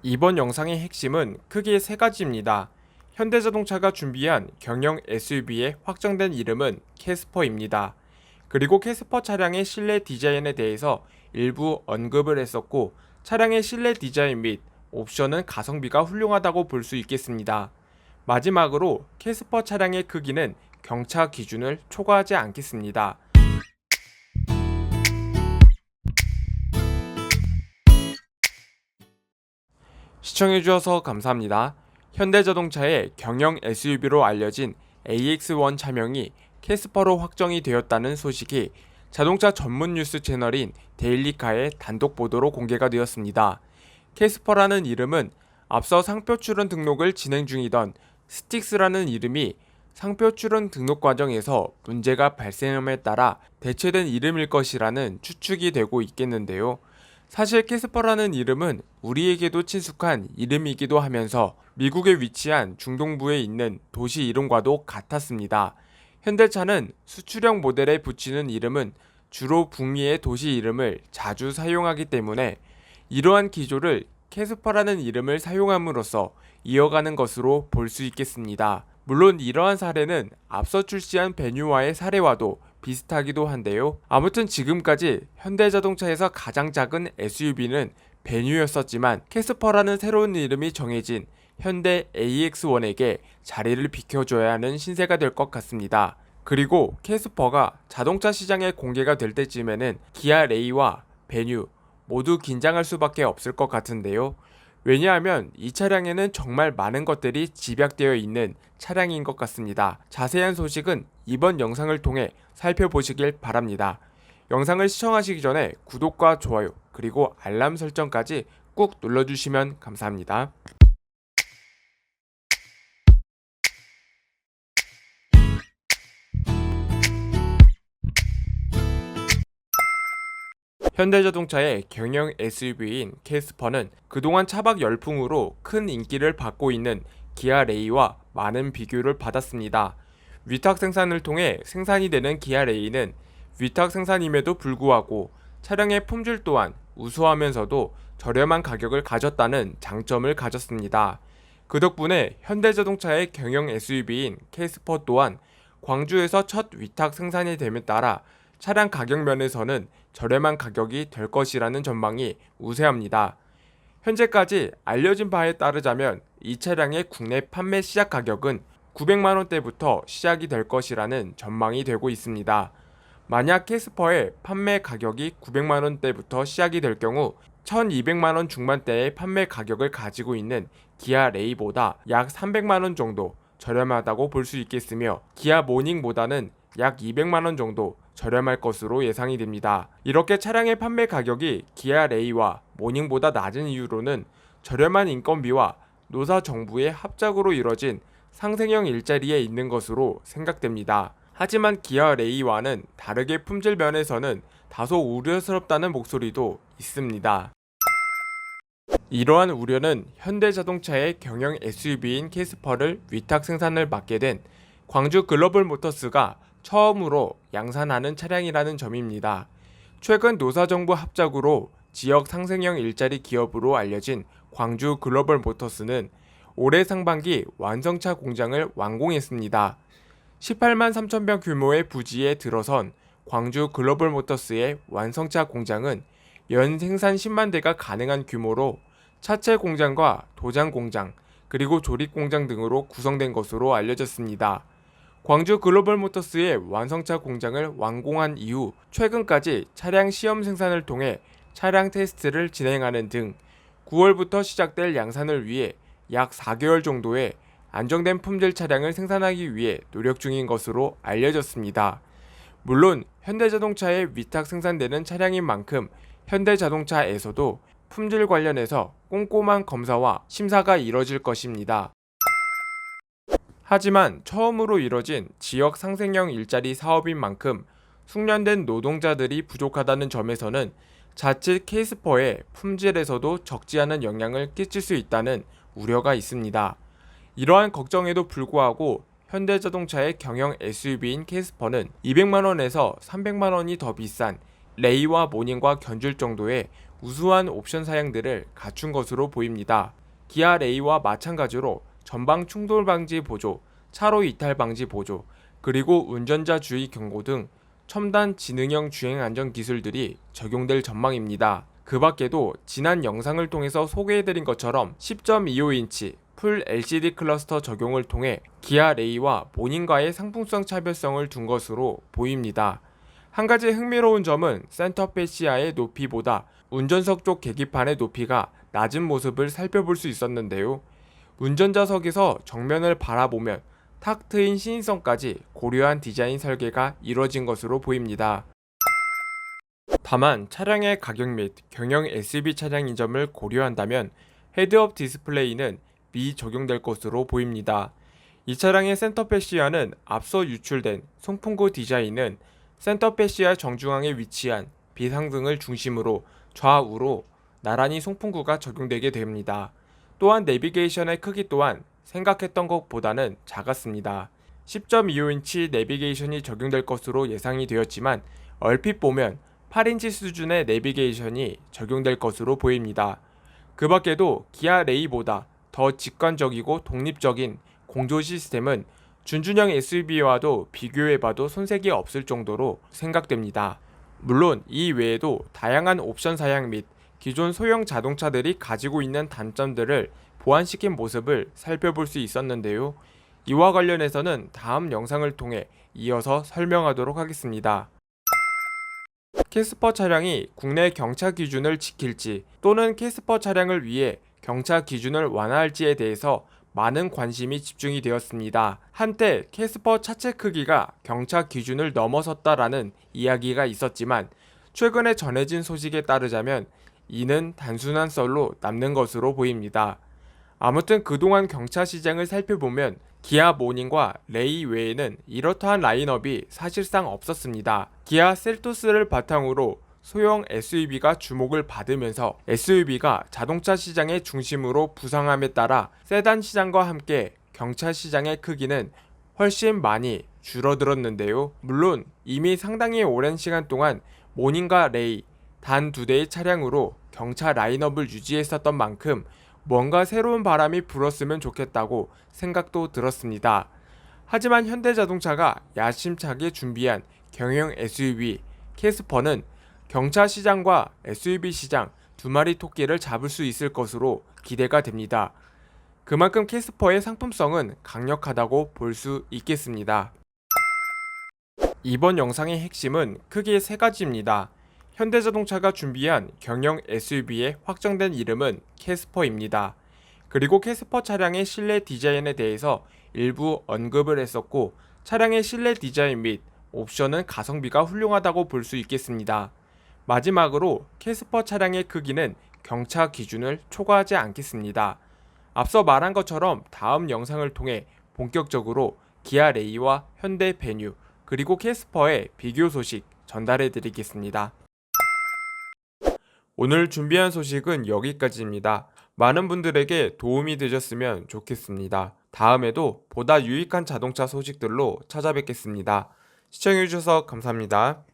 이번 영상의 핵심은 크게 세 가지입니다. 현대자동차가 준비한 경영 SUV의 확정된 이름은 캐스퍼입니다. 그리고 캐스퍼 차량의 실내 디자인에 대해서 일부 언급을 했었고, 차량의 실내 디자인 및 옵션은 가성비가 훌륭하다고 볼 수 있겠습니다. 마지막으로 캐스퍼 차량의 크기는 경차 기준을 초과하지 않겠습니다. 시청해주셔서 감사합니다. 현대자동차의 경영 SUV로 알려진 AX1 차명이 캐스퍼로 확정이 되었다는 소식이 자동차 전문 뉴스 채널인 데일리카의 단독 보도로 공개가 되었습니다. 캐스퍼라는 이름은 앞서 상표 출원 등록을 진행 중이던 스틱스라는 이름이 상표 출원 등록 과정에서 문제가 발생함에 따라 대체된 이름일 것이라는 추측이 되고 있겠는데요. 사실 캐스퍼라는 이름은 우리에게도 친숙한 이름이기도 하면서 미국에 위치한 중동부에 있는 도시 이름과도 같았습니다. 현대차는 수출형 모델에 붙이는 이름은 주로 북미의 도시 이름을 자주 사용하기 때문에 이러한 기조를 캐스퍼라는 이름을 사용함으로써 이어가는 것으로 볼 수 있겠습니다. 물론 이러한 사례는 앞서 출시한 베뉴와의 사례와도 비슷하기도 한데요. 아무튼 지금까지 현대자동차에서 가장 작은 SUV는 베뉴였었지만 캐스퍼라는 새로운 이름이 정해진 현대 AX1에게 자리를 비켜줘야 하는 신세가 될 것 같습니다. 그리고 캐스퍼가 자동차 시장에 공개가 될 때쯤에는 기아 레이와 베뉴 모두 긴장할 수밖에 없을 것 같은데요. 왜냐하면 이 차량에는 정말 많은 것들이 집약되어 있는 차량인 것 같습니다. 자세한 소식은 이번 영상을 통해 살펴보시길 바랍니다. 영상을 시청하시기 전에 구독과 좋아요 그리고 알람 설정까지 꾹 눌러주시면 감사합니다. 현대자동차의 경영 SUV인 캐스퍼는 그동안 차박 열풍으로 큰 인기를 받고 있는 기아 레이와 많은 비교를 받았습니다. 위탁 생산을 통해 생산이 되는 기아 레이는 위탁 생산임에도 불구하고 차량의 품질 또한 우수하면서도 저렴한 가격을 가졌다는 장점을 가졌습니다. 그 덕분에 현대자동차의 경영 SUV인 캐스퍼 또한 광주에서 첫 위탁 생산이 됨에 따라 차량 가격 면에서는 저렴한 가격이 될 것이라는 전망이 우세합니다. 현재까지 알려진 바에 따르자면 이 차량의 국내 판매 시작 가격은 900만원대부터 시작이 될 것이라는 전망이 되고 있습니다. 만약 캐스퍼의 판매 가격이 900만원대부터 시작이 될 경우 1200만원 중반대의 판매 가격을 가지고 있는 기아 레이보다 약 300만원 정도 저렴하다고 볼 수 있겠으며 기아 모닝보다는 약 200만원 정도 저렴할 것으로 예상이 됩니다. 이렇게 차량의 판매 가격이 기아 레이와 모닝보다 낮은 이유로는 저렴한 인건비와 노사 정부의 합작으로 이뤄진 상생형 일자리에 있는 것으로 생각됩니다. 하지만 기아 레이와는 다르게 품질 면에서는 다소 우려스럽다는 목소리도 있습니다. 이러한 우려는 현대자동차의 경영 SUV인 캐스퍼를 위탁 생산을 맡게 된 광주 글로벌 모터스가 처음으로 양산하는 차량이라는 점입니다. 최근 노사정부 합작으로 지역 상생형 일자리 기업으로 알려진 광주 글로벌 모터스는 올해 상반기 완성차 공장을 완공했습니다. 18만 3천 평 규모의 부지에 들어선 광주 글로벌 모터스의 완성차 공장은 연 생산 10만 대가 가능한 규모로 차체 공장과 도장 공장, 그리고 조립 공장 등으로 구성된 것으로 알려졌습니다. 광주 글로벌 모터스의 완성차 공장을 완공한 이후 최근까지 차량 시험 생산을 통해 차량 테스트를 진행하는 등 9월부터 시작될 양산을 위해 약 4개월 정도의 안정된 품질 차량을 생산하기 위해 노력 중인 것으로 알려졌습니다. 물론 현대자동차에 위탁 생산되는 차량인 만큼 현대자동차에서도 품질 관련해서 꼼꼼한 검사와 심사가 이뤄질 것입니다. 하지만 처음으로 이뤄진 지역 상생형 일자리 사업인 만큼 숙련된 노동자들이 부족하다는 점에서는 자칫 캐스퍼의 품질에서도 적지 않은 영향을 끼칠 수 있다는 우려가 있습니다. 이러한 걱정에도 불구하고 현대자동차의 경영 SUV인 캐스퍼는 200만원에서 300만원이 더 비싼 레이와 모닝과 견줄 정도의 우수한 옵션 사양들을 갖춘 것으로 보입니다. 기아 레이와 마찬가지로 전방 충돌 방지 보조, 차로 이탈 방지 보조, 그리고 운전자 주의 경고 등 첨단 지능형 주행 안전 기술들이 적용될 전망입니다. 그 밖에도 지난 영상을 통해서 소개해드린 것처럼 10.25인치 풀 LCD 클러스터 적용을 통해 기아 레이와 모닝과의 상품성 차별성을 둔 것으로 보입니다. 한 가지 흥미로운 점은 센터 패시아의 높이보다 운전석 쪽 계기판의 높이가 낮은 모습을 살펴볼 수 있었는데요. 운전자석에서 정면을 바라보면 탁 트인 시인성까지 고려한 디자인 설계가 이뤄진 것으로 보입니다. 다만 차량의 가격 및 경영 SUV 차량인 점을 고려한다면 헤드업 디스플레이는 미적용될 것으로 보입니다. 이 차량의 센터 패시아는 앞서 유출된 송풍구 디자인은 센터 패시아 정중앙에 위치한 비상등을 중심으로 좌우로 나란히 송풍구가 적용되게 됩니다. 또한 내비게이션의 크기 또한 생각했던 것보다는 작았습니다. 10.25인치 내비게이션이 적용될 것으로 예상이 되었지만 얼핏 보면 8인치 수준의 내비게이션이 적용될 것으로 보입니다. 그 밖에도 기아 레이보다 더 직관적이고 독립적인 공조 시스템은 준준형 SUV와도 비교해봐도 손색이 없을 정도로 생각됩니다. 물론 이 외에도 다양한 옵션 사양 및 기존 소형 자동차들이 가지고 있는 단점들을 보완시킨 모습을 살펴볼 수 있었는데요. 이와 관련해서는 다음 영상을 통해 이어서 설명하도록 하겠습니다. 캐스퍼 차량이 국내 경차 기준을 지킬지 또는 캐스퍼 차량을 위해 경차 기준을 완화할지에 대해서 많은 관심이 집중이 되었습니다. 한때 캐스퍼 차체 크기가 경차 기준을 넘어섰다라는 이야기가 있었지만 최근에 전해진 소식에 따르자면 이는 단순한 썰로 남는 것으로 보입니다. 아무튼 그동안 경차 시장을 살펴보면 기아 모닝과 레이 외에는 이렇다한 라인업이 사실상 없었습니다. 기아 셀토스를 바탕으로 소형 SUV가 주목을 받으면서 SUV가 자동차 시장의 중심으로 부상함에 따라 세단 시장과 함께 경차 시장의 크기는 훨씬 많이 줄어들었는데요. 물론 이미 상당히 오랜 시간 동안 모닝과 레이 단 두 대의 차량으로 경차 라인업을 유지했었던 만큼 뭔가 새로운 바람이 불었으면 좋겠다고 생각도 들었습니다. 하지만 현대자동차가 야심차게 준비한 경영 SUV 캐스퍼는 경차 시장과 SUV 시장 두 마리 토끼를 잡을 수 있을 것으로 기대가 됩니다. 그만큼 캐스퍼의 상품성은 강력하다고 볼 수 있겠습니다. 이번 영상의 핵심은 크게 세 가지입니다. 현대자동차가 준비한 경영 SUV의 확정된 이름은 캐스퍼입니다. 그리고 캐스퍼 차량의 실내 디자인에 대해서 일부 언급을 했었고 차량의 실내 디자인 및 옵션은 가성비가 훌륭하다고 볼 수 있겠습니다. 마지막으로 캐스퍼 차량의 크기는 경차 기준을 초과하지 않겠습니다. 앞서 말한 것처럼 다음 영상을 통해 본격적으로 기아 레이와 현대 베뉴 그리고 캐스퍼의 비교 소식 전달해 드리겠습니다. 오늘 준비한 소식은 여기까지입니다. 많은 분들에게 도움이 되셨으면 좋겠습니다. 다음에도 보다 유익한 자동차 소식들로 찾아뵙겠습니다. 시청해주셔서 감사합니다.